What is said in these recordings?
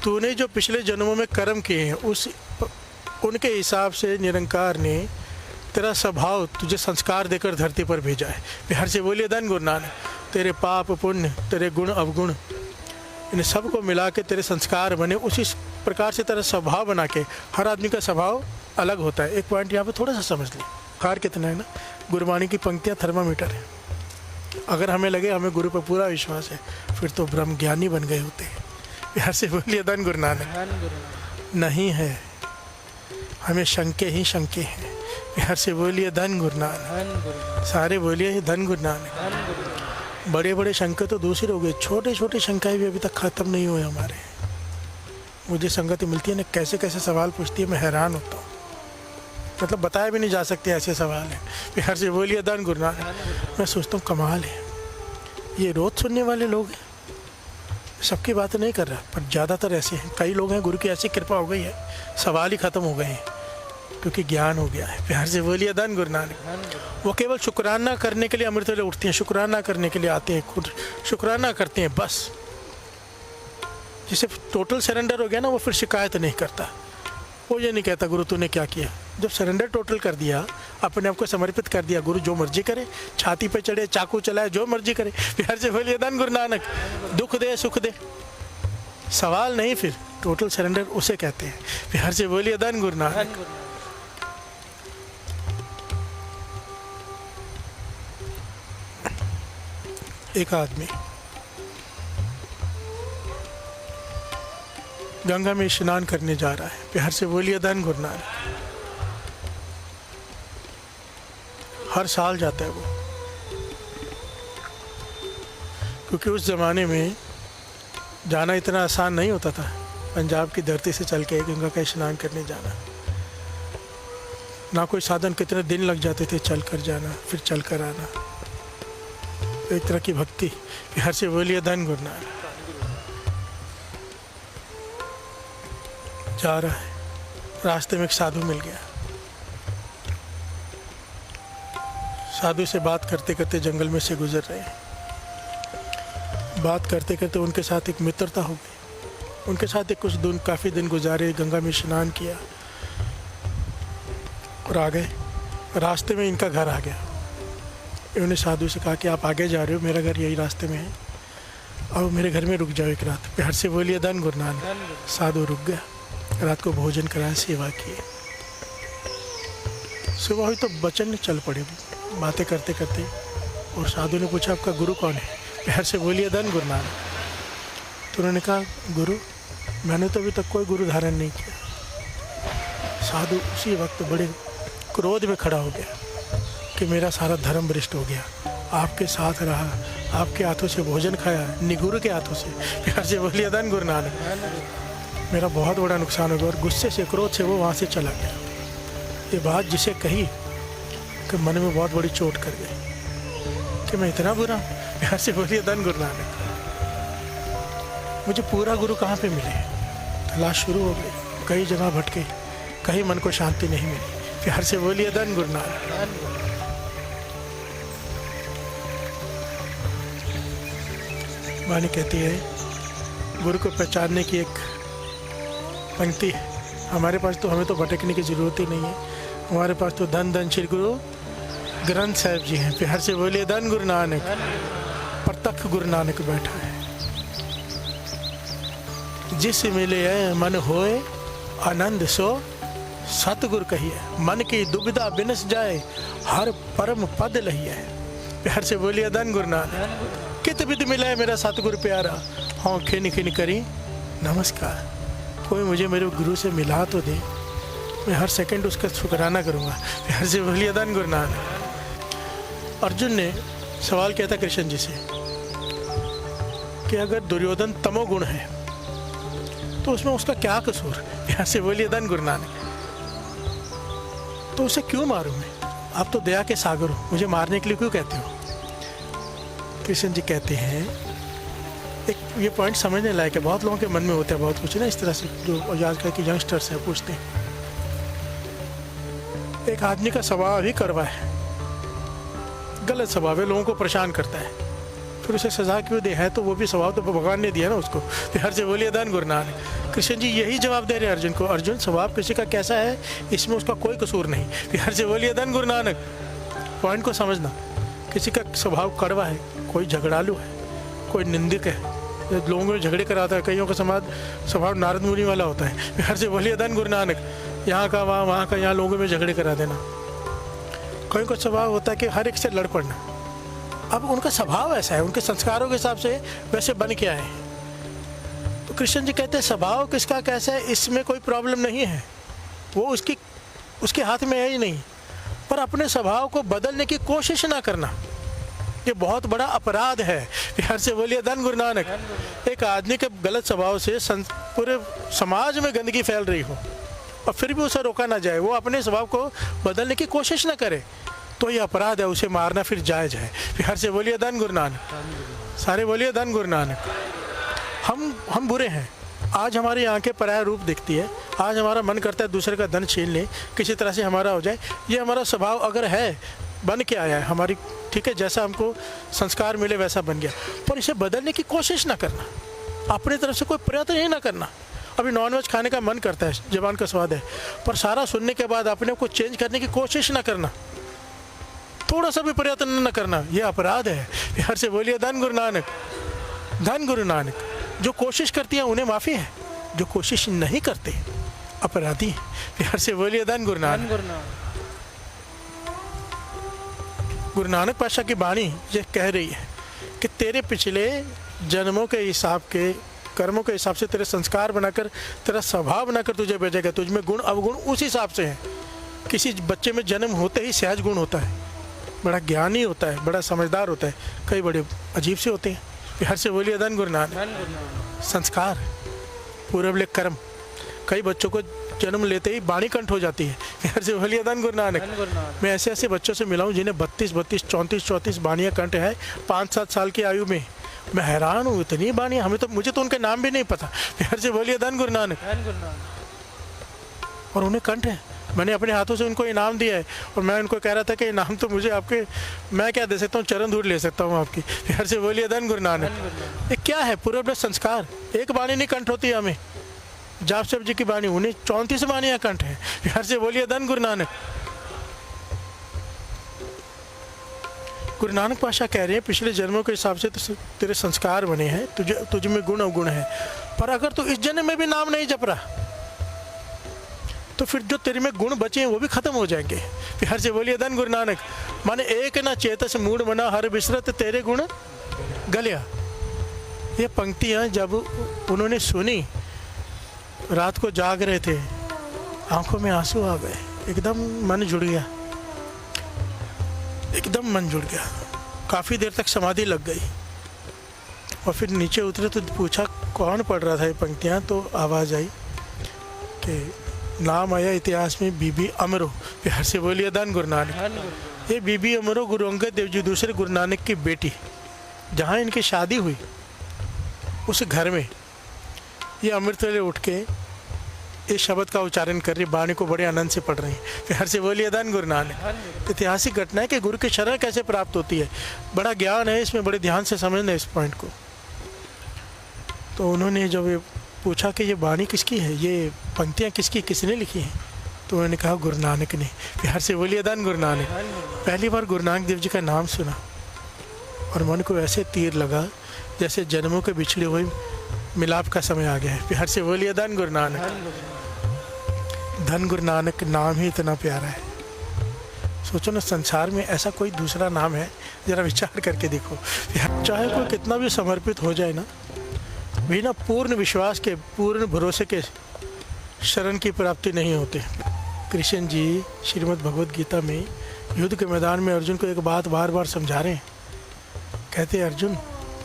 तूने जो पिछले जन्मों में कर्म किए हैं उनके हिसाब से निरंकार ने तेरा स्वभाव तुझे संस्कार देकर धरती पर भेजा है। बिहार से बोलिए धन गुरु नानक। तेरे पाप पुण्य, तेरे गुण अवगुण, इन सब को मिला के तेरे संस्कार बने, उसी प्रकार से तेरा स्वभाव बना के। हर आदमी का स्वभाव अलग होता है। एक पॉइंट यहाँ पे थोड़ा सा समझ ली, कार कितना है ना, गुरबाणी की पंक्तियाँ थर्मामीटर है। अगर हमें लगे हमें गुरु पर पूरा विश्वास है, फिर तो ब्रह्म ज्ञानी बन गए होते हैं। बिहार से बोलिए धन गुरु नानक। नहीं है, हमें शंके ही शंके हैं। बिहार से बोलिए धन गुरु नानक। सारे बोलिए धन गुरु नानक। बड़े बड़े शंके तो दूसरे हो गए, छोटे छोटे शंकाएं भी अभी तक ख़त्म नहीं हुए हमारे। मुझे संगति मिलती है ना, कैसे कैसे सवाल पूछती है, मैं हैरान होता हूँ। मतलब बताया भी नहीं जा सकते ऐसे सवाल हैं। बिहार से बोलिए धन गुरु नानक। मैं सोचता हूँ कमाल है, ये रोज़ सुनने वाले लोग हैं। सबकी बात नहीं कर रहा, पर ज़्यादातर ऐसे हैं। कई लोग हैं गुरु की ऐसी कृपा हो गई है, सवाल ही ख़त्म हो गए हैं क्योंकि ज्ञान हो गया है। बिहार से बोलिए धन गुरु नानक। वो केवल शुक्राना करने के लिए अमृत वेले उठते हैं, शुक्राना करने के लिए आते हैं, खुद शुक्राना करते हैं बस। जिसे टोटल सरेंडर हो गया ना, वो फिर शिकायत नहीं करता। वो ये नहीं कहता गुरु तूने क्या किया। जब सरेंडर टोटल कर दिया, अपने आप को समर्पित कर दिया, गुरु जो मर्जी करे, छाती पे चढ़े, चाकू चलाए, जो मर्जी करे। बिहार से बोलिए धन गुरु नानक। दुख दे सुख दे, सवाल नहीं, फिर टोटल सरेंडर उसे कहते हैं। बिहार से बोलिए धन गुरु नानक। एक आदमी गंगा में स्नान करने जा रहा है। बिहार से बोलिए धन गुरु नानक। हर साल जाता है वो, क्योंकि उस ज़माने में जाना इतना आसान नहीं होता था। पंजाब की धरती से चल के गंगा का स्नान करने जाना, ना कोई साधन, कितने दिन लग जाते थे चल कर जाना, फिर चल कर आना। एक तरह की भक्ति। बिहार से बोलिए धन गुरु नानक। जा रहा है, रास्ते में एक साधु मिल गया। साधु से बात करते करते जंगल में से गुजर रहे हैं। बात करते करते उनके साथ एक मित्रता हो गई। उनके साथ एक कुछ दिन, काफ़ी दिन गुजारे, गंगा में स्नान किया और आ गए। रास्ते में इनका घर आ गया। इन्होंने साधु से कहा कि आप आगे जा रहे हो, मेरा घर यही रास्ते में है, और मेरे घर में रुक जाओ एक रात। बिहार से बोलिए धन गुरु नानक। साधु रुक गया, रात को भोजन कराया, सेवा की। सुबह हुई तो बचन चल पड़े बातें करते करते, और साधु ने पूछा आपका गुरु कौन है? बिहार से बोलिए धन गुरु नानक। तो उन्होंने कहा गुरु, मैंने तो अभी तक कोई गुरु धारण नहीं किया। साधु उसी वक्त बड़े क्रोध में खड़ा हो गया कि मेरा सारा धर्म भ्रष्ट हो गया, आपके साथ रहा, आपके हाथों से भोजन खाया, निगुरु के हाथों से। बिहार से बोलिए धन गुरु नानक। मेरा बहुत बड़ा नुकसान हो गया। और गुस्से से, क्रोध से वो वहाँ से चला गया। ये बात जिसे कही कि मन में बहुत बड़ी चोट कर गई कि मैं इतना बुरा हूँ। बिहार से बोलिए धन गुरु नानक। मुझे पूरा गुरु कहाँ पे मिले? तलाश शुरू हो गई, कई जगह भटके, कहीं मन को शांति नहीं मिली। बिहार से बोलिए धन गुरु नानक। वाणी कहती है, गुरु को पहचानने की एक पंक्ति है हमारे पास, तो हमें तो भटकने की ज़रूरत ही नहीं है। हमारे पास तो धन धन श्री गुरु ग्रंथ साहिब जी हैं। बिहार से बोलिए धन गुरु नानक। प्रत्यक्ष गुरु नानक बैठा है। जिस मिले मन होए आनंद सो सतगुर कहिए, मन की दुविधा बिनस जाए हर परम पद लहिए। बिहार से बोलिए धन गुरु नानक। कित विध मिला है मेरा सतगुरु प्यारा, हाँ खिन खिन करी नमस्कार। कोई मुझे मेरे गुरु से मिला तो दे, मैं हर सेकंड उसका शुक्राना करूँगा। बिहार से बोलिए धन गुरु नानक। अर्जुन ने सवाल किया था कृष्ण जी से कि अगर दुर्योधन तमोगुण है तो उसमें उसका क्या कसूर? बिहार से बोलिए धन गुरु नानक। तो उसे क्यों मारूं मैं? आप तो दया के सागर हो, मुझे मारने के लिए क्यों कहते हो? कृष्ण जी कहते हैं, एक ये पॉइंट समझने लायक है। बहुत लोगों के मन में होता है बहुत कुछ ना इस तरह से, जो आजकल के यंगस्टर्स हैं पूछते हैं। एक आदमी का स्वभाव ही करवा है, गलत स्वभाव है, लोगों को परेशान करता है, फिर उसे सजा क्यों दे? है तो वो भी स्वभाव तो भगवान ने दिया ना उसको। बिहार से बोलिए धन गुरु नानक। कृष्ण जी यही जवाब दे रहे हैं अर्जुन को, अर्जुन स्वभाव किसी का कैसा है इसमें उसका कोई कसूर नहीं। प्यार से बोलिए धन गुरु नानक। पॉइंट को समझना, किसी का स्वभाव कड़वा है, कोई झगड़ालू है, कोई निंदक है, लोगों में झगड़े कराता है, कईयों का स्वभाव नारद मुनि वाला होता है। प्यार से बोलिए धन गुरु नानक। यहाँ का वहाँ, वहाँ का यहाँ, लोगों में झगड़े करा देना। कईयों का स्वभाव होता है कि हर एक से लड़ पड़ना। अब उनका स्वभाव ऐसा है, उनके संस्कारों के हिसाब से वैसे बन के आए हैं। तो कृष्ण जी कहते हैं स्वभाव किसका कैसा है इसमें कोई प्रॉब्लम नहीं है, वो उसके हाथ में है ही नहीं। पर अपने स्वभाव को बदलने की कोशिश ना करना, ये बहुत बड़ा अपराध है। प्यार से बोलिए धन गुरु नानक। एक आदमी के गलत स्वभाव से पूरे समाज में गंदगी फैल रही हो और फिर भी उसे रोका ना जाए, वो अपने स्वभाव को बदलने की कोशिश ना करे, तो ये अपराध है, उसे मारना फिर जायज़ है। प्यार से बोलिए धन गुरु नानक। सारे बोलिए धन गुरु नानक। हम बुरे हैं, आज हमारी आंखें पराया रूप दिखती है, आज हमारा मन करता है दूसरे का धन छीन ले, किसी तरह से हमारा हो जाए। ये हमारा स्वभाव अगर है, बन के आया है हमारी, ठीक है, जैसा हमको संस्कार मिले वैसा बन गया, पर इसे बदलने की कोशिश ना करना, अपनी तरफ से कोई प्रयत्न ही ना करना। अभी नॉनवेज खाने का मन करता है, जबान का स्वाद है, पर सारा सुनने के बाद अपने को चेंज करने की कोशिश ना करना, थोड़ा सा भी प्रयत्न न करना, यह अपराध है। प्यार से बोलिए धन गुरु नानक। धन गुरु नानक। जो कोशिश करती है उन्हें माफ़ी है, जो कोशिश नहीं करते अपराधी। प्यार से बोलिए धन गुरु नानक। गुरु नानक पातशाह की वाणी ये कह रही है कि तेरे पिछले जन्मों के हिसाब के, कर्मों के हिसाब से तेरे संस्कार बनाकर, तेरा स्वभाव बनाकर तुझे भेजेगा। तुझ में गुण अवगुण उस हिसाब से हैं। किसी बच्चे में जन्म होते ही सहज गुण होता है, बड़ा ज्ञानी होता है, बड़ा समझदार होता है, कई बड़े अजीब से होते हैं। प्यार से बोलिए धन गुरु नानक। संस्कार, पूर्व लेख कर्म। कई बच्चों को जन्म लेते ही वाणी कंठ हो जाती है। प्यार से बोलिए धन गुरु नानक। मैं ऐसे ऐसे बच्चों से मिला हूँ जिन्हें 32, 34 वाणियाँ कंठ है 5-7 साल की आयु में। मैं हैरान हूँ, इतनी वाणियाँ, मुझे तो उनके नाम भी नहीं पता। प्यार से बोलिए धन गुरु नानक। और उन्हें कंठ है। मैंने अपने हाथों से उनको इनाम दिया है और मैं उनको कह रहा था कि इनाम तो मुझे आपके, मैं क्या दे सकता हूँ, चरण धूल ले सकता हूँ आपकी। प्यार से बोलिए धन गुरु नानक। ये क्या है? पूर्व संस्कार। एक वाणी नहीं कंठ होती हमें। जाप साहब जी की वाणी, उन्हें 34 वाणियाँ कंठ है। प्यार से बोलिए धन गुरु नानक। गुरु नानक पातशाह कह रहे हैं पिछले जन्मों के हिसाब से तेरे संस्कार बने हैं, तुझ में गुण अवगुण है, पर अगर तू इस जन्म में भी नाम नहीं जप रहा तो फिर जो तेरे में गुण बचे हैं वो भी खत्म हो जाएंगे। प्यार से बोलिए धन गुरु नानक। माने एक ना चेतस मूड मना हर बिसरत तेरे गुण गलिया। ये पंक्तियाँ जब उन्होंने सुनी, रात को जाग रहे थे, आंखों में आंसू आ गए, एकदम मन जुड़ गया, एकदम मन जुड़ गया। काफ़ी देर तक समाधि लग गई और फिर नीचे उतरे तो पूछा कौन पढ़ रहा था ये पंक्तियाँ, तो आवाज़ आई कि नाम आया इतिहास में बीबी अमरो। प्यार से बोलिए धन गुरु नानक। ये बीबी अमरो गुरु अंगद देव जी दूसरे गुरु नानक की बेटी, जहाँ इनकी शादी हुई उस घर में ये अमृत वेले उठ के इस शब्द का उच्चारण कर रही, वाणी को बड़े आनंद से पढ़ रही है। प्यार से बोलिए धन गुरु नानक। ऐतिहासिक घटना है कि गुरु की शरण कैसे प्राप्त होती है, बड़ा ज्ञान है इसमें, बड़े ध्यान से समझना इस पॉइंट को। तो उन्होंने जब ये पूछा कि ये वाणी किसकी है, ये पंक्तियाँ किसकी, किसने लिखी हैं, तो उन्होंने कहा गुरु नानक ने। प्यार से बोलिए धन गुरु नानक। पहली बार गुरु नानक देव जी का नाम सुना और मन को ऐसे तीर लगा जैसे जन्मों के बिछड़े हुए मिलाप का समय आ गया है। प्यार से बोलिए धन गुरु नानक। धन गुरु नानक नाम ही इतना प्यारा है। सोचो ना, संसार में ऐसा कोई दूसरा नाम है? जरा विचार करके देखो। चाहे कोई कितना भी समर्पित हो जाए ना, बिना पूर्ण विश्वास के, पूर्ण भरोसे के शरण की प्राप्ति नहीं होती। कृष्ण जी श्रीमद् भगवद गीता में युद्ध के मैदान में अर्जुन को एक बात बार बार समझा रहे हैं। कहते हैं अर्जुन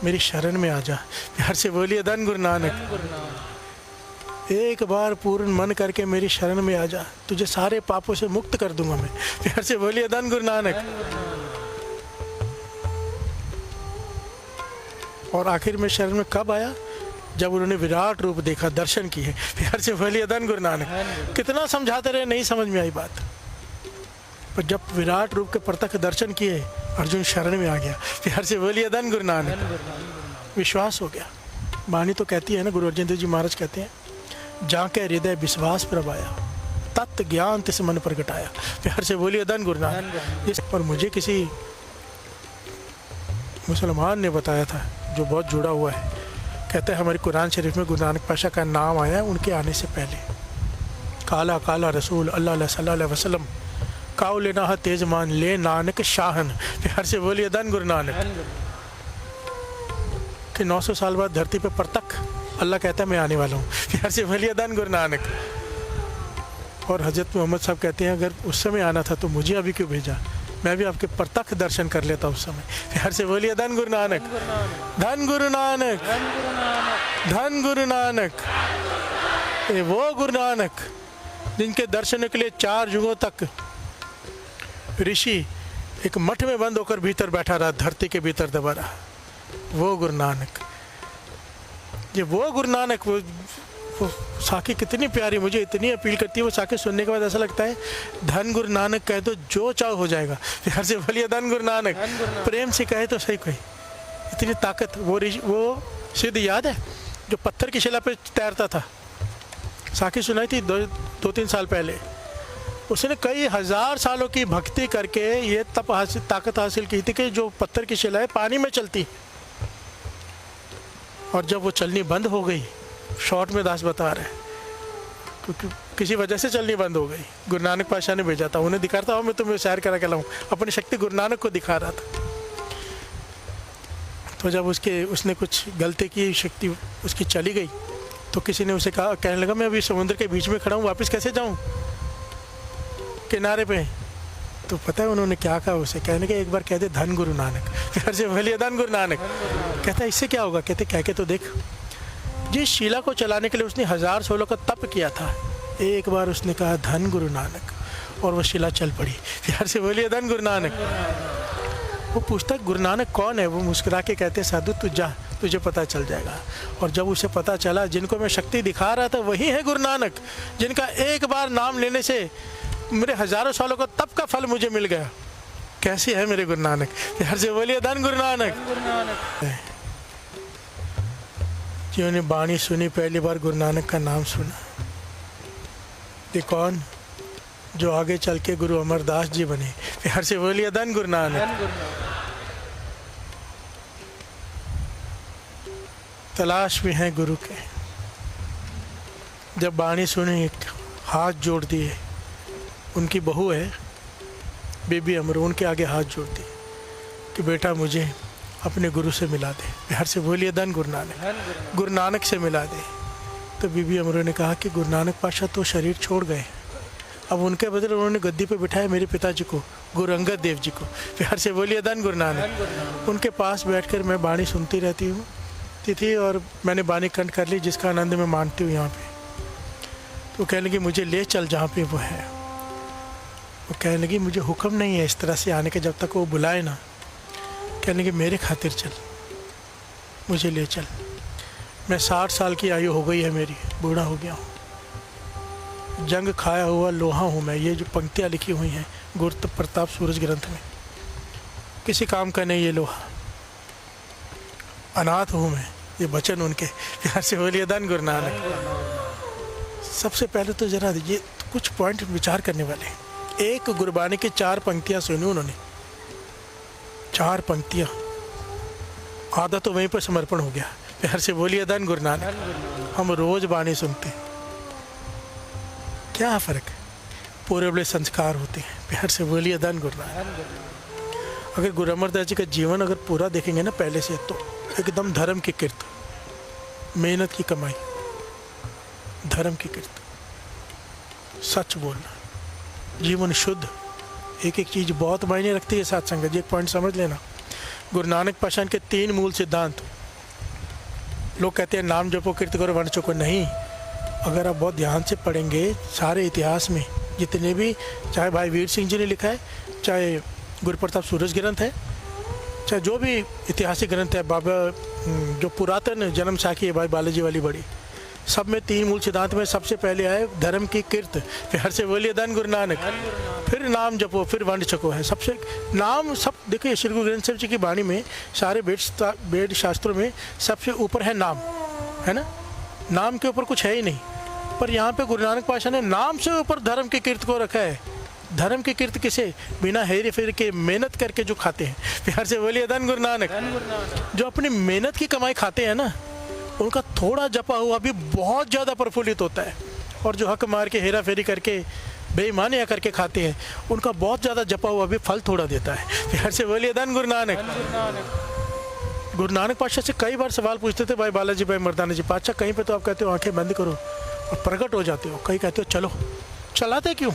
मेरी शरण में आ जा। प्यार से बोलिए धन गुरु नानक। एक बार पूर्ण मन करके मेरी शरण में आ जा, तुझे सारे पापों से मुक्त कर दूंगा मैं। प्यार से बोलिए धन गुरु नानक। और आखिर में शरण में कब आया? जब उन्होंने विराट रूप देखा, दर्शन किए। प्यार से बोलिए धन गुरु नानक। कितना समझाते रहे, नहीं समझ में आई बात, पर जब विराट रूप के प्रत्यक्ष दर्शन किए अर्जुन शरण में आ गया। प्यार से बोलिए धन गुरु नानक। विश्वास हो गया। वाणी तो कहती है ना, गुरु अर्जन देव जी महाराज कहते हैं जाके हृदय विश्वास प्रभाया, तत्व ज्ञान तिस मन प्रगटाया। प्यार से बोलिए धन गुरु नानक। इस पर मुझे किसी मुसलमान ने बताया था जो बहुत जुड़ा हुआ है, कहते हैं हमारे कुरान शरीफ में गुरु नानक पाशा का नाम आया उनके आने से पहले। काला काला रसूल अल्लाह सल्लल्लाहु अलैहि वसल्लम काउ लेना तेज मान ले नानक शाहन। प्यार से बोलिए धन गुरु नानक। कि 900 साल बाद धरती पे परतक अल्लाह कहता है मैं आने वाला हूँ। प्यार से बोलिए धन गुरु नानक। और हजरत मोहम्मद साहब कहते हैं अगर उस समय आना था तो मुझे अभी क्यों भेजा, मैं भी आपके प्रत्यक्ष दर्शन कर लेता उस समय। प्यार से बोलिए धन गुरु नानक। धन गुरु नानक, धन गुरु नानक। ये वो गुरु नानक जिनके दर्शन के लिए 4 युगों तक ऋषि एक मठ में बंद होकर भीतर बैठा रहा, धरती के भीतर दबा रहा। वो गुरु नानक, ये वो गुरु नानक। वो साखी कितनी प्यारी, मुझे इतनी अपील करती है वो साखी सुनने के बाद ऐसा लगता है धन गुरु नानक कहे तो जो चाहो हो जाएगा। प्यार से बोलिए धन गुरु नानक। प्रेम से कहे तो सही कही, इतनी ताकत। वो सिद्ध याद है जो पत्थर की शिला पे तैरता था, साखी सुनाई थी 2-3 साल पहले। उसने कई हजार सालों की भक्ति करके ये ताकत हासिल की थी कि जो पत्थर की शिला है पानी में चलती, और जब वो चलनी बंद हो गई, शॉर्ट में दास बता रहे हैं, क्योंकि किसी वजह से चलनी बंद हो गई, गुरु नानक पातशाह ने भेजा था उन्हें दिखाता हूँ मैं तुम्हें सैर करा के लाऊं, अपनी शक्ति गुरु नानक को दिखा रहा था। तो जब उसने कुछ गलती की, शक्ति उसकी चली गई, तो किसी ने उसे कहा, कहने लगा मैं अभी समुद्र के बीच में खड़ा हूँ, वापस कैसे जाऊँ किनारे पे। तो पता है उन्होंने क्या कहा उसे, कहने के एक बार कहते धन गुरु नानक। फिर से बोलिए धन गुरु नानक। कहता है इससे क्या होगा, कहते कह के तो देख। जिस शिला को चलाने के लिए उसने 1000 सोलों का तप किया था, एक बार उसने कहा धन गुरु नानक, और वो शिला चल पड़ी। प्यार से बोलिए धन गुरु नानक। वो पूछता गुरु नानक कौन है, वो मुस्कुरा के कहते साधु तू जा, तुझे पता चल जाएगा। और जब उसे पता चला जिनको मैं शक्ति दिखा रहा था वही है गुरु नानक, जिनका एक बार नाम लेने से मेरे हजारों सालों का तप का फल मुझे मिल गया। कैसे है मेरे गुरु नानक। प्यार से बोलिए धन गुरु नानक। जिन्होंने बाणी सुनी, पहली बार गुरु नानक का नाम सुना, ये कौन, जो आगे चल के गुरु अमरदास जी बने। प्यार से बोलिए धन गुरु नानक। तलाश में है गुरु के। जब बाणी सुनी, हाथ जोड़ दिए, उनकी बहू है बीबी अमर, उनके आगे हाथ जोड़ दिए कि बेटा मुझे अपने गुरु से मिला दे। प्यार से बोलिए धन गुरु नानक। गुरु नानक से मिला दे। तो बीबी अमर ने कहा कि गुरु नानक पातशाह तो शरीर छोड़ गए, अब उनके बदले उन्होंने गद्दी पे बिठाया मेरे पिताजी को, गुरु अंगद देव जी को। प्यार से बोलिए धन गुरु नानक। उनके पास बैठकर मैं बाणी सुनती रहती हूँ थी, और मैंने बाणी कंठ कर ली, जिसका आनंद मैं मानती हूँ यहाँ पे। तो कहने लगी मुझे ले चल जहाँ पे वो है। वो कहने लगी मुझे हुक्म नहीं है इस तरह से आने के, जब तक वो बुलाए ना। कहने लगी मेरे खातिर चल, मुझे ले चल। मैं 60 साल की आयु हो गई है मेरी, बूढ़ा हो गया हूँ, जंग खाया हुआ लोहा हूँ मैं। ये जो पंक्तियाँ लिखी हुई हैं गुरु प्रताप सूरज ग्रंथ में, किसी काम का नहीं ये लोहा, अनाथ हूँ मैं। ये वचन उनके। प्यार से बोलिए धन गुरु नानक। सबसे पहले तो जरा ये कुछ पॉइंट विचार करने वाले हैं। एक गुरबानी की 4 पंक्तियाँ सुनी उन्होंने, 4 पंक्तियाँ, आधा तो वहीं पर समर्पण हो गया। प्यार से बोलिए धन गुरु नानक। हम रोज बाणी सुनते हैं, क्या फर्क है, पूरे बड़े संस्कार होते हैं। प्यार से बोलिए धन गुरु नानक। अगर गुरु अमरदास जी का जीवन अगर पूरा देखेंगे ना पहले से, तो एकदम धर्म की किर्त, मेहनत की कमाई, धर्म की किर्त, सच बोलना, जीवन शुद्ध। एक एक चीज़ बहुत मायने रखती है साथ संगत जी। एक पॉइंट समझ लेना, गुरु नानक पातशाह के 3 मूल सिद्धांत। लोग कहते हैं नाम जपो कीर्त करो वर्ण चुको, नहीं। अगर आप बहुत ध्यान से पढ़ेंगे सारे इतिहास में जितने भी, चाहे भाई वीर सिंह जी ने लिखा है, चाहे गुरु प्रताप सूरज ग्रंथ है, चाहे जो भी ऐतिहासिक ग्रंथ है, बाबा जो पुरातन जन्म साखी है भाई बालाजी वाली बड़ी, सब में 3 मूल सिद्धांत में सबसे पहले आए धर्म की कीर्त। प्यार से बोलिए धन गुरु नानक। फिर नाम जपो, फिर वर्ण चको है सबसे नाम। सब देखिए श्री गुरु ग्रंथ साहिब जी की वाणी में, सारे वेद शास्त्रों में सबसे ऊपर है नाम, है ना। नाम के ऊपर कुछ है ही नहीं। पर यहाँ पे गुरु नानक पातशाह ने नाम से ऊपर धर्म के कीर्त को रखा है। धर्म की कीर्त किसे? बिना हेरे फेर के मेहनत करके जो खाते हैं। प्यार से बोलिए धन गुरु नानक। जो अपनी मेहनत की कमाई खाते हैं ना, उनका थोड़ा जपा हुआ भी बहुत ज़्यादा प्रफुल्लित होता है। और जो हक मार के हेरा फेरी करके बेईमानियाँ करके खाते हैं, उनका बहुत ज़्यादा जपा हुआ भी फल थोड़ा देता है। प्यार से बोलिए धन गुरु नानक। गुरु नानक पातशाह से कई बार सवाल पूछते थे भाई बालाजी भाई मर्दाना जी, पातशाह कहीं पे तो आप कहते हो आंखें बंद करो और प्रकट हो जाते हो, कहीं कहते हो चलो। चलाते क्यों?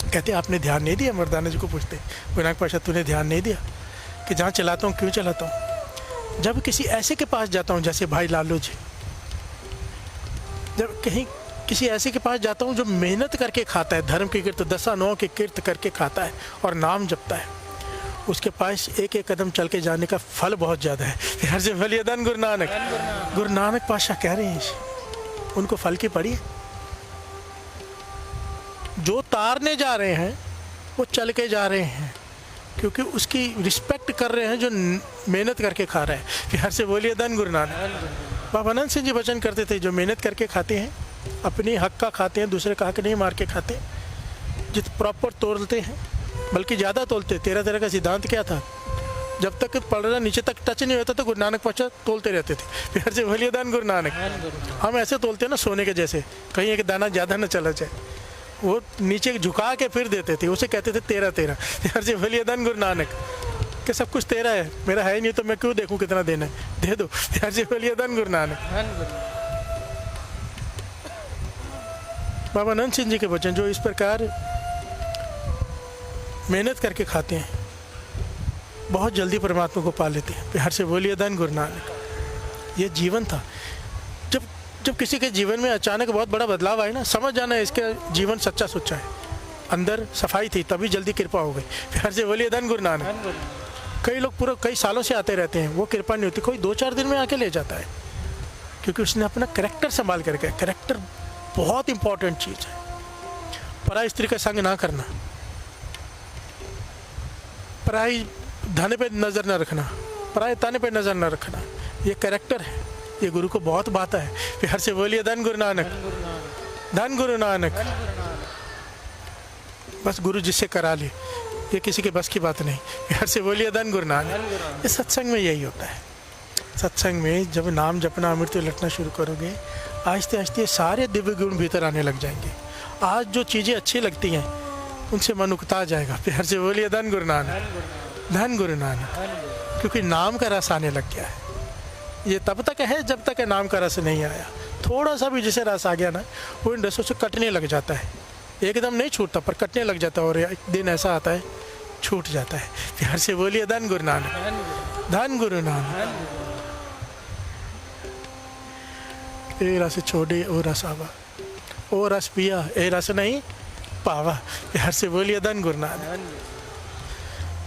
कहते आपने ध्यान नहीं दिया। मर्दाना जी को पूछते गुरु नानक पातशाह तूने ध्यान नहीं दिया कि जहाँ चलाता हूँ क्यों चलाता हूँ? जब किसी ऐसे के पास जाता हूँ जैसे भाई लालू जी, जब कहीं किसी ऐसे के पास जाता हूँ जो मेहनत करके खाता है, धर्म की कीर्त दशा नौ की कीर्त करके खाता है और नाम जपता है, उसके पास एक एक कदम चल के जाने का फल बहुत ज़्यादा है। फिर से बोलिए धन गुरु नानक। गुरु नानक पातशाह कह रहे हैं उनको फल की पड़ी है। जो तारने जा रहे हैं वो चल के जा रहे हैं, क्योंकि उसकी रिस्पेक्ट कर रहे हैं जो मेहनत करके खा रहा है। फिर से बोलिए धन गुरु नानक। बाबा अनंत सिंह जी वचन करते थे जो मेहनत करके खाते हैं, अपनी हक का खाते हैं, दूसरे का हक नहीं मार के खाते, जित प्रॉपर तोलते हैं, बल्कि ज़्यादा तोलते। 13 का सिद्धांत क्या था? जब तक पलड़ा नीचे तक टच नहीं होता तो गुरु नानक पातशाह तोलते रहते थे। फिर से बोलिए धन गुरु नानक। हम ऐसे तोलते हैं ना सोने के जैसे, कहीं एक दाना ज़्यादा न चला जाए, वो नीचे झुका के फिर देते थे, उसे कहते थे 13। फिर से बोलिए धन गुरु नानक कि सब कुछ तेरा है, मेरा है नहीं तो मैं क्यों देखूं कितना देना है, दे दो। फिर से बोलिए धन गुरु नानक। बाबा अनंत सिंह जी के वचन जो इस प्रकार मेहनत करके खाते हैं बहुत जल्दी परमात्मा को पा लेते हैं। प्यार से बोलिए धन गुरु नानक। ये जीवन था। जब किसी के जीवन में अचानक बहुत बड़ा बदलाव आए ना, समझ जाना इसका जीवन सच्चा सुच्चा है, अंदर सफाई थी, तभी जल्दी कृपा हो गई। प्यार से बोलिए धन गुरु नानक। कई लोग पूरा कई सालों से आते रहते हैं, वो कृपा नहीं होती, कोई 2-4 दिन में आके ले जाता है, क्योंकि उसने अपना करैक्टर संभाल करके। करैक्टर बहुत इंपॉर्टेंट चीज़ है। पराई स्त्री का संग ना करना, पराई धन पे नज़र न रखना, पराए ताने पे नज़र न रखना, ये करैक्टर है, ये गुरु को बहुत बाता है। प्यार से बोलिए धन गुरु नानक। धन गुरु नानक। बस गुरु जिससे करा ले, ये किसी के बस की बात नहीं। प्यार से बोलिए धन गुरु नानक। ये सत्संग में यही होता है। सत्संग में जब नाम जपना अमृत लटना शुरू करोगे, आहिस्ते आहिस्ते सारे दिव्य गुण भीतर आने लग जाएंगे। आज जो चीज़ें अच्छी लगती हैं उनसे मन उकता जाएगा। प्यार से बोलिए धन गुरु नानक। धन गुरु नानक। क्योंकि नाम का रस आने लग गया है। ये तब तक है जब तक नाम का रस नहीं आया। थोड़ा सा भी जिसे रस आ गया ना, वो इन रसों से कटने लग जाता है। एकदम नहीं छूटता पर कटने लग जाता है, और एक दिन ऐसा आता है छूट जाता है। प्यार से बोलिए धन गुरु नानक। धन गुरु नानक। ए रस छोड़े ओ रस आवा, ओ रस पिया ए रस नहीं पावा। प्यार से बोलिए धन गुरु नानक।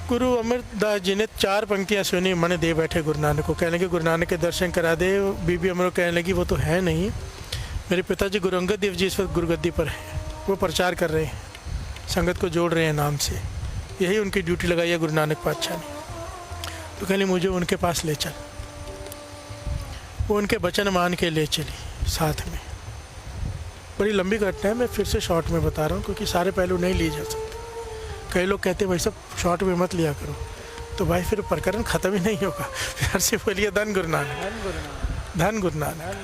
गुरु अमरदास जी ने 4 पंक्तियाँ सुनी, मन दे बैठे गुरु नानक को। कहने लगे गुरु नानक के दर्शन करा दे। बीबी अमर कहने लगी वो तो है नहीं, मेरे पिताजी गुरु अंगद देव जी इस वक्त गुरुगद्दी पर हैं, वो प्रचार कर रहे हैं, संगत को जोड़ रहे हैं नाम से, यही उनकी ड्यूटी लगाई है गुरु नानक पातशाह ने। तो कहने मुझे उनके पास ले चल। वो उनके वचन मान के ले चली साथ में। बड़ी लंबी घटना है, मैं फिर से शॉर्ट में बता रहा हूँ क्योंकि सारे पहलू नहीं लिए जा सकते। कई लोग कहते हैं भाई सब शॉर्ट में मत लिया करो, तो भाई फिर प्रकरण ख़त्म ही नहीं होगा। प्यार से बोलिए धन गुरु नानक। धन गुरु नानक।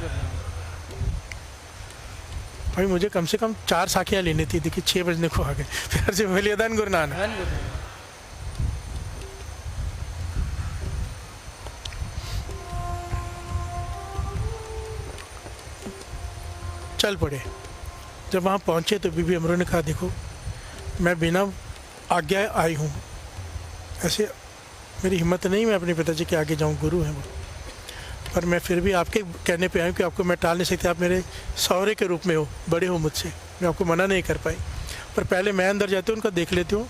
भाई मुझे कम से कम 4 साखियाँ लेनी थी, देखिए 6 बजने को आ गए। प्यार से बोलिए धन गुरु नानक। चल पड़े। जब वहाँ पहुँचे तो बीबी अमरो ने कहा देखो मैं बिना आज्ञा आई हूँ, ऐसे मेरी हिम्मत नहीं मैं अपने पिताजी के आगे जाऊँ, गुरु हैं वो, पर मैं फिर भी आपके कहने पे आया कि आपको मैं टाल नहीं सकती, आप मेरे सौरे के रूप में हो, बड़े हो मुझसे, मैं आपको मना नहीं कर पाई। पर पहले मैं अंदर जाती हूँ, उनका देख लेती हूँ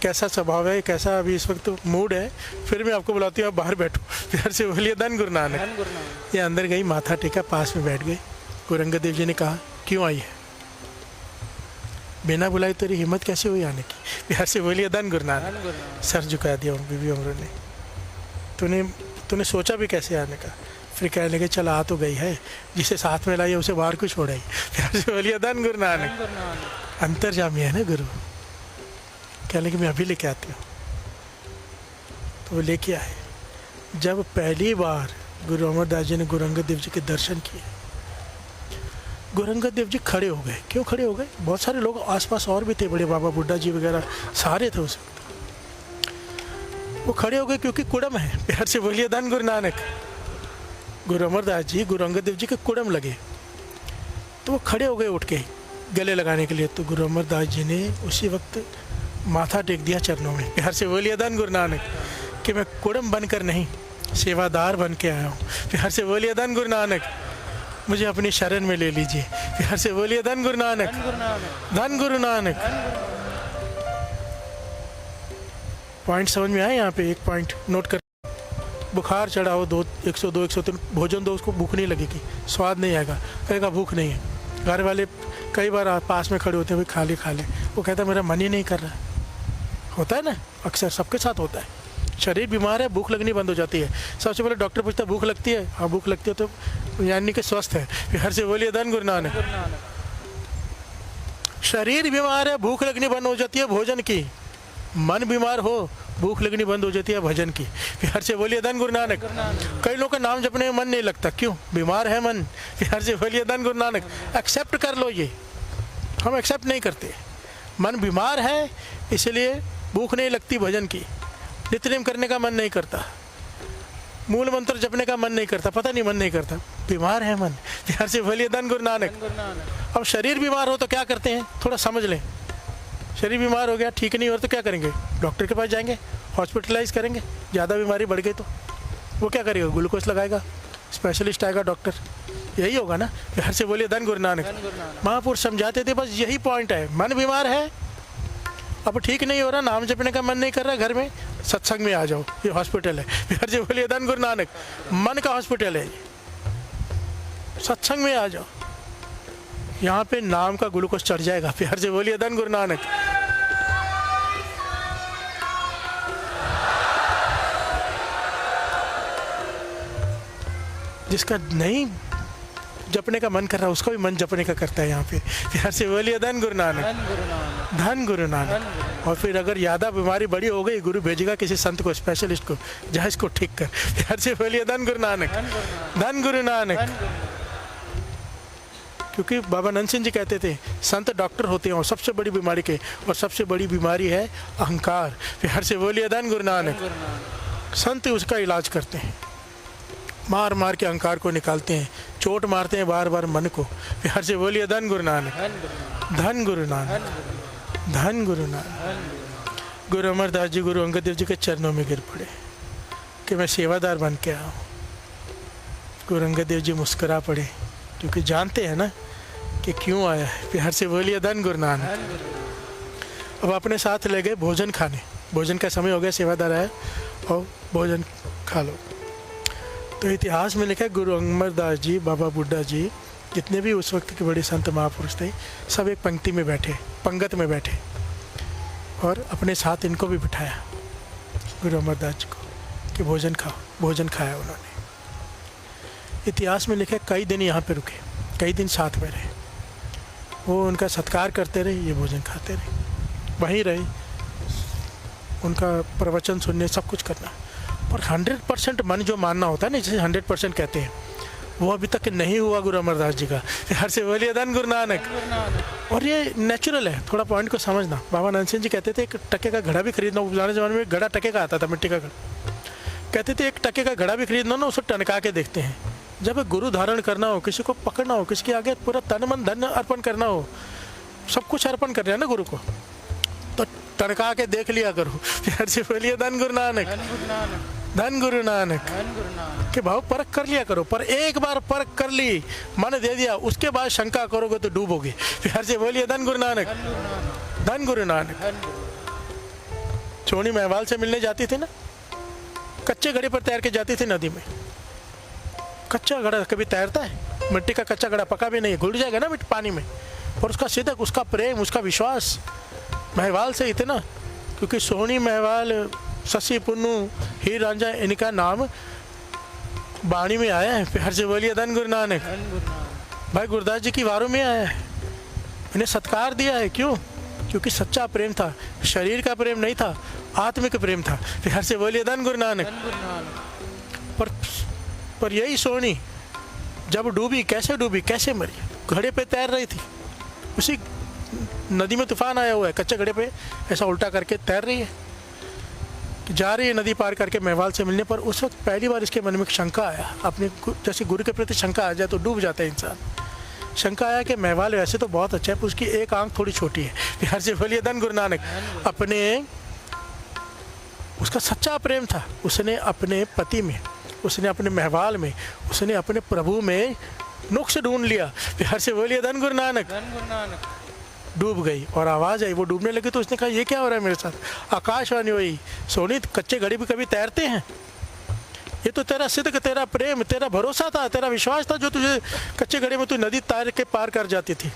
कैसा स्वभाव है, कैसा अभी इस वक्त मूड है, फिर मैं आपको बुलाती हूँ आप बाहर बैठो। प्यार से बोलिए धन गुरु नानक। ये अंदर गई, माथा टेका, पास में बैठ गई। गुरु अंगद देव जी ने कहा क्यों आई है, बिना बुलाए तेरी हिम्मत कैसे हुई आने की। प्यार से बोलिए धन गुरु नानक। सर झुका दिया बीबी अमरो ने। तूने सोचा भी कैसे आने का। फिर कहने लगे चल आ तो गई है, जिसे साथ में लाई उसे बाहर क्यों छोड़ाई। प्यार से बोलिए धन गुरु नानक। अंतर्जामी है ना गुरु। कहने लगे मैं अभी लेके आती हूँ। तो वो लेके आए। जब पहली बार गुरु अमरदास जी ने गुरु अंगद देव जी के दर्शन किए, गुरु अंगद देव जी खड़े हो गए। क्यों खड़े हो गए? बहुत सारे लोग आसपास और भी थे, बड़े बाबा बुड्ढा जी वगैरह सारे थे उस वक्त। वो खड़े हो गए क्योंकि कुड़म है। प्यार से बोलिए धन गुरु नानक। गुरु अमरदास जी गुरु अंगद देव जी के कुड़म लगे, तो वो खड़े हो गए उठ के गले लगाने के लिए। तो गुरु अमरदास जी ने उसी वक्त माथा टेक दिया चरणों में। प्यार से बोलिए धन गुरु नानक कि मैं कुड़म बनकर नहीं, सेवादार बन के आया हूँ। प्यार से बोलिए धन गुरु नानक। मुझे अपनी शरण में ले लीजिए। प्यार से बोलिए धन गुरु नानक। धन गुरु नानक। पॉइंट समझ में आए? यहाँ पे एक पॉइंट नोट कर। बुखार चढ़ा हो 102 103, भोजन दो, उसको भूख नहीं लगेगी, स्वाद नहीं आएगा, कहेगा भूख नहीं है। घर वाले कई बार पास में खड़े होते हैं, भाई खा ले। वो कहता है मेरा मन ही नहीं कर रहा। होता है ना, अक्सर सबके साथ होता है। शरीर बीमार है, भूख लगनी बंद हो जाती है। सबसे पहले डॉक्टर पूछता है भूख लगती है? हाँ भूख लगती है, तो यानी कि स्वस्थ है। फिर से बोलिए धन गुरु नानक। शरीर बीमार है, भूख लगनी बंद हो जाती है भोजन की। मन बीमार हो, भूख लगनी बंद हो जाती है भजन की। फिर से बोलिए धन गुरु नानक। कई लोग का नाम जपने में मन नहीं लगता, क्यों? बीमार है मन। फिर से बोलिए धन गुरु नानक। एक्सेप्ट कर लो, ये हम एक्सेप्ट नहीं करते। मन बीमार है इसलिए भूख नहीं लगती भजन की, नित्यनेम करने का मन नहीं करता, मूल मंत्र जपने का मन नहीं करता, पता नहीं मन नहीं करता, बीमार है मन। प्यार से बोलिए धन गुरु नानक। अब शरीर बीमार हो तो क्या करते हैं? थोड़ा समझ लें। शरीर बीमार हो गया, ठीक नहीं हो तो क्या करेंगे? डॉक्टर के पास जाएंगे, हॉस्पिटलाइज करेंगे। ज़्यादा बीमारी बढ़ गई तो वो क्या करेगा? ग्लूकोज लगाएगा, स्पेशलिस्ट आएगा डॉक्टर, यही होगा ना। प्यार से बोलिए धन गुरु नानक। महापुरुष समझाते थे, बस यही पॉइंट है। मन बीमार है, अब ठीक नहीं हो रहा, नाम जपने का मन नहीं कर रहा, घर में सत्संग में आ जाओ, ये हॉस्पिटल है। प्यार से बोलिए धन गुरु नानक। मन का हॉस्पिटल है ये, सत्संग में आ जाओ, यहाँ पे नाम का ग्लूकोज चढ़ जाएगा। प्यार से बोलिए धन गुरु नानक। जिसका नहीं जपने का मन कर रहा, उसका भी मन जपने का करता है यहाँ पे। प्यार से बोलिए धन गुरु नानक। धन गुरु नानक। और फिर अगर ज़्यादा बीमारी बड़ी हो गई, गुरु भेजेगा किसी संत को, स्पेशलिस्ट को, जहाँ इसको ठीक कर। प्यार से बोलिए धन गुरु नानक। धन गुरु नानक। क्योंकि बाबा नंद सिंह जी कहते थे संत डॉक्टर होते हैं और सबसे बड़ी बीमारी के, और सबसे बड़ी बीमारी है अहंकार। प्यार से बोलिए धन गुरु नानक। संत उसका इलाज करते हैं, मार मार के अहंकार को निकालते हैं, चोट मारते हैं बार बार मन को। प्यार से बोलिए धन गुरु नानक। धन गुरु नानक। धन गुरु नानक। गुरु अमरदास जी गुरु अंगद देव जी के चरणों में गिर पड़े कि मैं सेवादार बन के आया हूँ। गुरु अंगद देव जी मुस्कुरा पड़े, क्योंकि जानते हैं ना कि क्यों आया है। प्यार से बोलिए धन गुरु नानक। अब अपने साथ ले गए भोजन खाने। भोजन का समय हो गया, सेवादार आया और भोजन खा लो। तो इतिहास में लिखा है गुरु अमरदास जी, बाबा बुड्ढा जी, जितने भी उस वक्त के बड़े संत महापुरुष थे, सब एक पंक्ति में बैठे, पंगत में बैठे, और अपने साथ इनको भी बिठाया गुरु अमरदास जी को कि भोजन खाओ। भोजन खाया उन्होंने। इतिहास में लिखा है कई दिन यहाँ पे रुके, कई दिन साथ में रहे, वो उनका सत्कार करते रहे, ये भोजन खाते रहे, वहीं रहे, उनका प्रवचन सुनने, सब कुछ करना। पर 100% मन जो मानना होता है ना, जिसे 100% कहते हैं, वो अभी तक नहीं हुआ गुरु अमरदास जी का। हर से बोलिए धन गुरु नानक। और ये नेचुरल है, थोड़ा पॉइंट को समझना। बाबा नंद सिंह जी कहते थे एक टके का घड़ा भी खरीदना, पुराने ज़माने में घड़ा टके का आता था, मिट्टी का घड़ा। कहते थे एक टके का घड़ा भी खरीदना ना, उसे टनका के देखते हैं। जब गुरु धारण करना हो, किसी को पकड़ना हो, किसी के आगे पूरा तन मन धन अर्पण करना हो, सब कुछ अर्पण कर रहे हैं ना गुरु को, तो टनका के देख लिया करो। प्यार से बोलिए धन गुरु नानक। धन गुरु नानक। के भाव परख कर लिया करो, पर एक बार परख कर ली, मन दे दिया, उसके बाद शंका करोगे तो डूबोगे। प्यार से बोलिए धन गुरु नानक। धन गुरु नानक। सोनी महवाल से मिलने जाती थी ना, कच्चे घड़े पर तैर के जाती थी नदी में। कच्चा घड़ा कभी तैरता है? मिट्टी का कच्चा घड़ा पका भी नहीं, घुल जाएगा ना मिट्टी पानी में। और उसका सिदक, उसका प्रेम, उसका विश्वास महवाल से इतना, क्योंकि सोनी महवाल, शशि पुन्नू, हीर रांझा, इनका नाम बाणी में आया है, प्यार से बोलिए धन गुरु नानक। भाई गुरदास जी की वारों में आया है, उन्हें सत्कार दिया है। क्यों? क्योंकि सच्चा प्रेम था, शरीर का प्रेम नहीं था, आत्मिक प्रेम था। प्यार से बोलिए धन गुरु नानक। पर यही सोनी जब डूबी, कैसे डूबी, कैसे मरी? घड़े पे तैर रही थी, उसी नदी में तूफान आया हुआ है, कच्चे घड़े पे ऐसा उल्टा करके तैर रही है, जा रही है नदी पार करके मेवाल से मिलने पर। उस वक्त पहली बार इसके मन में शंका आया, अपने जैसे गुरु के प्रति शंका आ जाए तो डूब जाता है इंसान। शंका आया कि मेवाल वैसे तो बहुत अच्छा है, पर उसकी एक आंख थोड़ी छोटी है। प्यार से बोलिए धन गुरु नानक। अपने उसका सच्चा प्रेम था, उसने अपने पति में, उसने अपने मेहवाल में, उसने अपने प्रभु में नुक्स ढूंढ लिया। प्यार से बोलिए धन गुरु नानक। डूब गई और आवाज़ आई, वो डूबने लगी तो उसने कहा ये क्या हो रहा है मेरे साथ? आकाशवाणी हुई, सोनी कच्चे घड़े भी कभी तैरते हैं? ये तो तेरा सिद्ध, तेरा प्रेम, तेरा भरोसा था, तेरा विश्वास था, जो तुझे कच्चे घड़े में तू नदी तैर के पार कर जाती थी।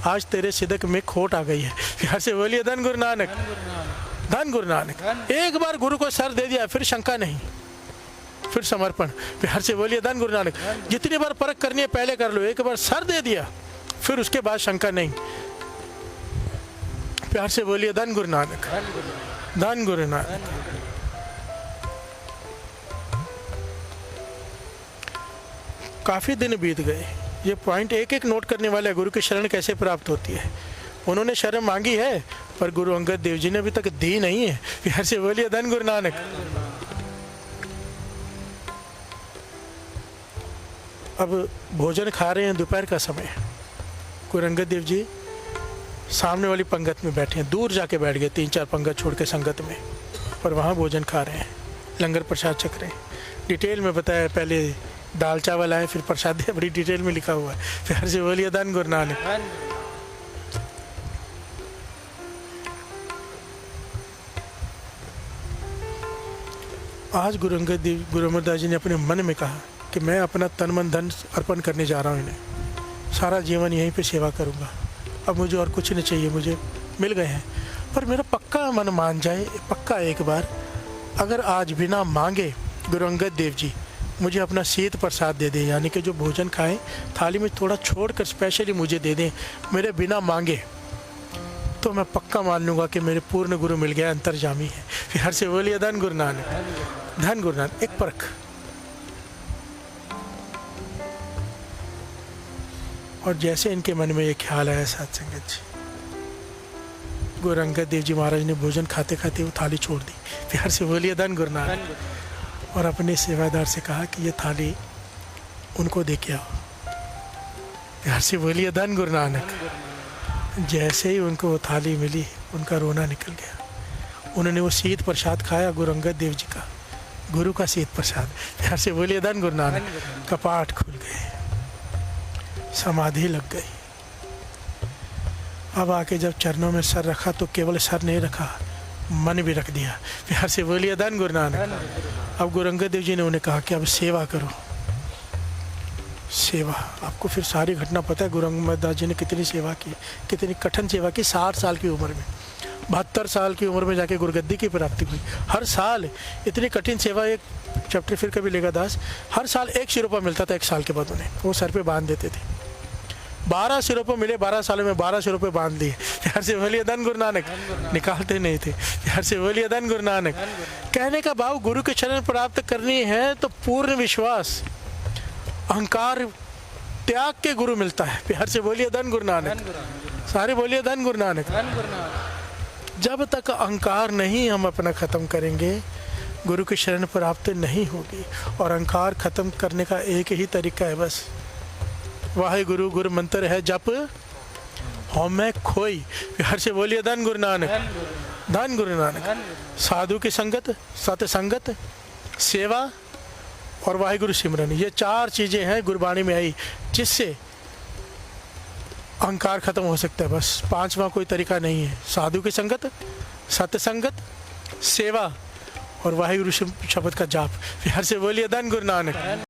आज तेरे सिद्ध में खोट आ गई है। प्यार से बोलिए धन गुरु नानक। धन गुरु नानक। एक बार गुरु को सर दे दिया, फिर शंका नहीं, फिर समर्पण। प्यार से बोलिए धन गुरु नानक। जितनी बार परख करनी है पहले कर लो, एक बार सर दे दिया फिर उसके बाद शंका नहीं। प्यार से बोलिए धन गुरु नानक। धन गुरु नानक। काफी दिन बीत गए, ये पॉइंट एक एक नोट करने वाले, गुरु की शरण कैसे प्राप्त होती है। उन्होंने शरण मांगी है पर गुरु अंगद देव जी ने अभी तक दी नहीं है। प्यार से बोलिए धन गुरु नानक। अब भोजन खा रहे हैं, दोपहर का समय। गुरु अंगद देव जी सामने वाली पंगत में बैठे हैं, दूर जाके बैठ गए 3-4 पंगत छोड़ के संगत में, और वहाँ भोजन खा रहे हैं, लंगर प्रसाद चख रहे हैं। डिटेल में बताया, पहले दाल चावल आए, फिर प्रसाद है, बड़ी डिटेल में लिखा हुआ है। प्यार से बोलिए धन गुरु नानक। आज गुरु अंगद देव, गुरु अमरदास जी ने अपने मन में कहा कि मैं अपना तन मन धन अर्पण करने जा रहा हूँ, इन्हें सारा जीवन यहीं पे सेवा करूँगा, अब मुझे और कुछ नहीं चाहिए, मुझे मिल गए हैं। पर मेरा पक्का मन मान जाए, पक्का एक बार अगर आज बिना मांगे गुरु अंगद देव जी मुझे अपना शीत प्रसाद दे दें, यानी कि जो भोजन खाएं थाली में थोड़ा छोड़कर स्पेशली मुझे दे दें मेरे बिना मांगे, तो मैं पक्का मान लूँगा कि मेरे पूर्ण गुरु मिल गया, अंतर्जामी है। प्यार से बोलिए धन गुरु नानक। धन गुरु नानक। एक परख। और जैसे इनके मन में ये ख्याल आया साथ संगत जी, गुरु अंगद देव जी महाराज ने भोजन खाते खाते वो थाली छोड़ दी। प्यार से बोलिए धन गुरु नानक। और अपने सेवादार से कहा कि ये थाली उनको दे के आओ। प्यार से बोलिए धन गुरु नानक। जैसे ही उनको वो थाली मिली, उनका रोना निकल गया। उन्होंने वो शीत प्रसाद खाया, गुरु अंगद देव जी का, गुरु का शीत प्रसाद। प्यार से बोलिए धन गुरु नानक। कपाट खुल गए, समाधि लग गई। अब आके जब चरणों में सर रखा तो केवल सर नहीं रखा, मन भी रख दिया। प्यार से बोलिए धन गुरु नानक। अब गुरु अंगद देव जी ने उन्हें कहा कि अब सेवा करो। सेवा, आपको फिर सारी घटना पता है, गुरु अमरदास जी ने कितनी सेवा की, कितनी कठिन सेवा की। 60 साल की उम्र में, 72 साल की उम्र में जाके गुरुगद्दी की प्राप्ति हुई। हर साल इतनी कठिन सेवा, एक चैप्टर फिर कभी लेगा दास, हर साल 1 सिरोपा मिलता था 1 साल के बाद उन्हें, वो सर पे बांध देते थे। 12 सिरोपे मिले, 12 सालों में 12 सिरोपे बांध लिए। प्यार से बोलिए धन गुरु नानक। निकालते नहीं थे। प्यार से बोलिए धन गुरु नानक। कहने का भाव, गुरु के शरण प्राप्त करनी है तो पूर्ण विश्वास, अहंकार त्याग के गुरु मिलता है। प्यार से बोलिए धन गुरु नानक। सारे बोलिए धन गुरु नानक। जब तक अहंकार नहीं हम अपना खत्म करेंगे, गुरु की शरण प्राप्त नहीं होगी। और अहंकार खत्म करने का एक ही तरीका है बस, वाहे गुरु गुरु मंत्र है जप हो मैं खोई। प्यार से बोलिए धन गुरु नानक। धन गुरु नानक। साधु की संगत, सत्संगत, सेवा और वाहिगुरु सिमरन, ये 4 चीज़ें हैं गुरबाणी में आई जिससे अहंकार खत्म हो सकता है। बस 5वां कोई तरीका नहीं है। साधु की संगत, सत्संगत, सेवा और वाहिगुरु शब्द का जाप। प्यार से बोलिए धन गुरु नानक।